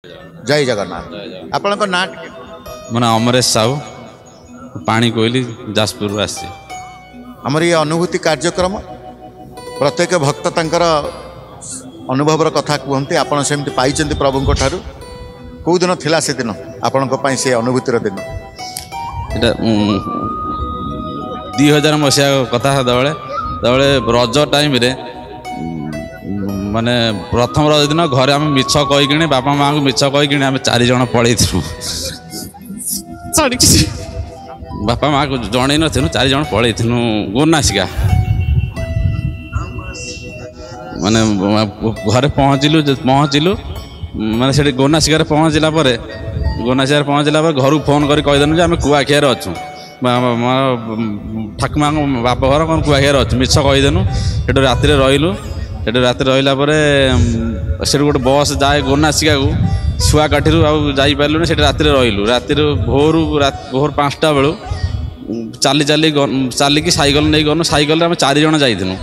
जय जगन्नाथ आपण ना मन अमरेश साहू पानी कोइली जाजपुर आसी आमर ये अनुभूति कार्यक्रम प्रत्येक भक्त तंकर अनुभव कथा कहते आपड़ सेमती पाई प्रभु ठारू कौ दिन थिला से दिन आपण से अनुभूतिर दिन एटा 2000 मसीहा कथा दबले रज टाइम रे माने प्रथम रज दिन घरे आम मिछ कहीकि बापा माँ को मिछ कहीकि आम 4 जन पलू बापा माँ को जन नु 4 जन पलू गोनासिका माने घरे पहुँचलु माने से गोनासिकार पहुँचला घर फोन कर कहीदेनु आम कुआखियार अच्छु ठाकुमा बाप घर कौन कुआखियार अच्छु मिछ कहीदेनु से राति रही राति रहा से गोटे बस जाए गोनासिका को छुआकाठी आईपारू से राति रही राति भोर 5टा बेलू चलिकी सैकल नहीं गनु सैकल आम 4 जन जाइनु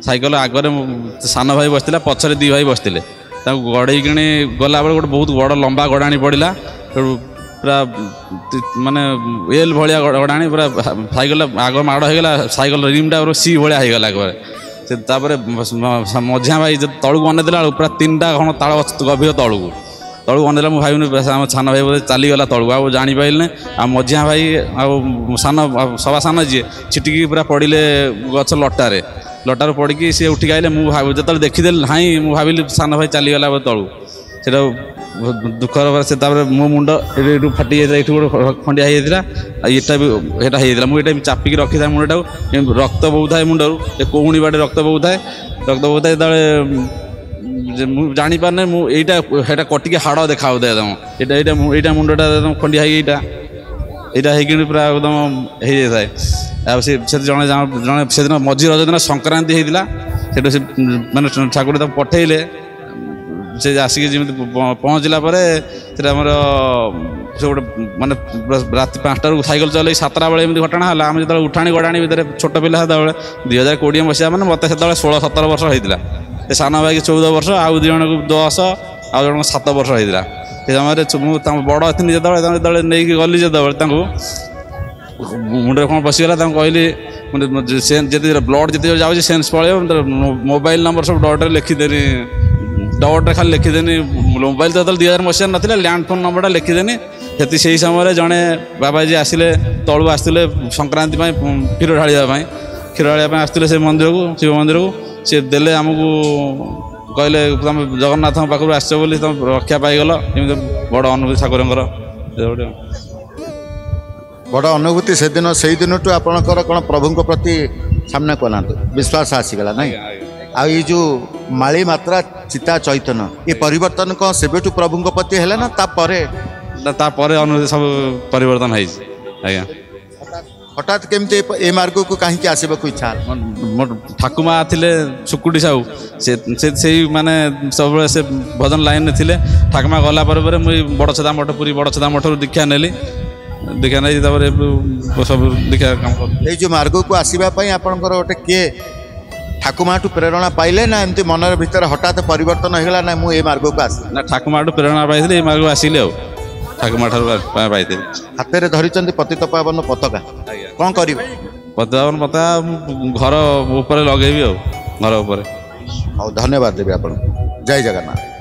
सैकल आगे सान भाई बसला पछरे 2 भाई बसते गड़े गला बेले गोटे बहुत बड़ लंबा गड़ाणी पड़ा पूरा माने एल भाया गड़ाणी पूरा सैकल आग माड़ होगा सैकल रिमटा सी भाया होगा से मझिया भाई जब तलू अनेदेला पूरा 3टा खण ताल गभीर तलू अनेदेला मुझे भाई आम सान भाई बोले चलीगला तलू आ जापारे आ मझिया भाई सान सवा सान जी छिटिकी पूरा पड़े गच लटार पड़ी सी उठिक आइले मुझे जो देखीदेली हाँ मुझे भाविली सान भाई चलीगला तलू से दुखर से मो मुंड ये फाटी जाए गोटे खंडिया होता यहाँ मुझे चापिकी रखी था मुंडा रक्त बोधाए मुंडर कौणी बाटे रक्त बोधाए जापारे मुझे कटिकी हाड़ देखा यहाँ मुंडा खंडिया यहाँ पूरा एकदम हो जाए से जड़े से दिन मझी रज दिन संक्रांति होता से मानने ठाकुर पठेले से आसिक जमी पहुँचला से गोटे मानने रात 5टा सैकल चल 7टा बेले घटना है आम जो उठाणी गड़ाणी भितर छोट पिला 2020 मसीहा मैंने मत से 16-17 वर्ष होता है सान भाई 14 वर्ष आउ 2 जन को 10 आउ जन 7 वर्ष होता से समय बड़ थी जो नहीं गली जो मुंडे कौन पशिगला कहली जी ब्लड जिते जाऊँगी सेन्स पड़े मोबाइल नंबर सब डॉट लिखिदेनी डॉट खाली लिखिदेनी मोबाइल तो 2000 मसीहा ना लैंड फोन नंबर लिखिदेनी से समय जड़े बाबाजी आसिले तलू आसते संक्रांति क्षीर ढाड़ा आसते से मंदिर को शिव मंदिर को सी देले आमको कहले तुम जगन्नाथ पाखु आस तुम रक्षा पाईगल बड़ अनुभूति ठाकुर बड़ अनुभूति से दिन आपणकर कौन प्रभु प्रति सामना कहना विश्वास आसीगला ना आ ये जो माली मात्रा चिता चैतन्य ये परिवर्तन कौन से प्रभु प्रति है ना तापर अनुभूति सब परिवर्तन है हठात केमती ए मार्ग को कहीं आसवा इच्छा ठाकुमा थे सुकुटी साहू से माने सब से भजन लाइन में थे ठाकुमा गला मुझे बड़छदा मठ पूरी बड़छदा मठर दीक्षा नेली दीक्षा नहीं सब दीक्षा काम ये जो मार्ग को आसवाई आपंकर गोटे किए ठाकुमाठू प्रेरणा पाइले ना एमती मन भीतर हठात परिवर्तन होगा ना मुझे मार्ग को आस ना ठाकुमाठू प्रेरणा पाई मार्ग आसिले ठाकुमा पाई हाथ में धरी पतित पावन पताका कौन कर पतित पावन पताका घर ऊपर लगे घर ऊपर धन्यवाद देवी आप जय जगन्नाथ।